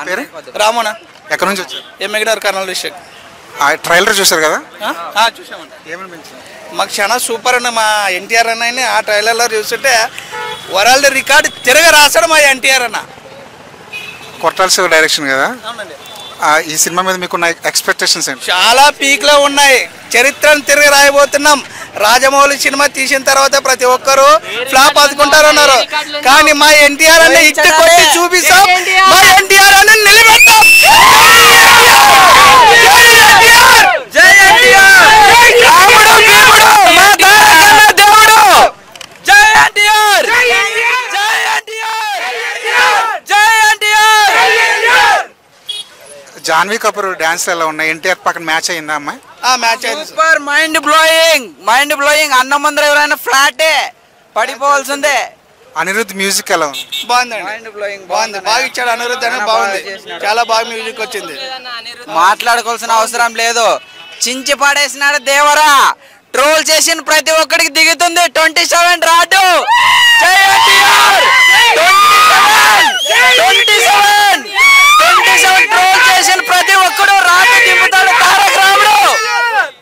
పేరు రామోన. ఎక్కడి నుంచి వచ్చారు? ఎమ్మెగడారు కర్నూలు డిస్ట్రిక్ట్. ట్రైలర్ చూసారు కదా, చూసామండి. ఏమనిపించింది? మాకు చాలా సూపర్ అండి. మా ఎన్టీఆర్ అన్నని ఆ ట్రైలర్లో చూస్తుంటే వరల్డ్ రికార్డ్ రాశాడు మా ఎన్టీఆర్ అన్న. కొట్టాల శివ డైరెక్షన్ కదా, అవునండి. ఈ సినిమా మీద మీకున్న ఎక్స్పెక్టేషన్స్ ఏంటి? చాలా పీక్లో ఉన్నాయి. చరిత్రను తిరిగి రాయబోతున్నాం. రాజమౌళి సినిమా తీసిన తర్వాత ప్రతి ఒక్కరు ఫ్లాప్ అందుకుంటారన్నారు. కానీ మా ఎన్టీఆర్ అన్న ఇట్టి కొట్టి చూపిస్తాం. మా ఎన్టీఆర్ అన్న నిలబెడతాం. జాన్వీ కపూర్ డాన్స్ ఎలా ఉన్నాయి? ఎన్టీఆర్ పక్కన మ్యాచ్ అయిందా అమ్మాయి? మ్యాచ్ అయింది. Super, mind blowing. అన్న ముందర ఎవరైనా ఫ్లాటే పడిపోవాల్సిందే. అనిరుద్ధ్ మ్యూజిక్ ఎలా ఉంది? బాగుందండి, బాగుంది. బాగా ఇచ్చాడు అనిరుద్ధ్ అని. బాగుంది, చాలా బాగా మ్యూజిక్ వచ్చింది. మాట్లాడుకోవాల్సిన అవసరం లేదు. చించి పడేసినాడు దేవరా. ట్రోల్ చేసిన ప్రతి ఒక్కడికి దిగుతుంది 27 రాడు. జై ఎన్టీఆర్. 27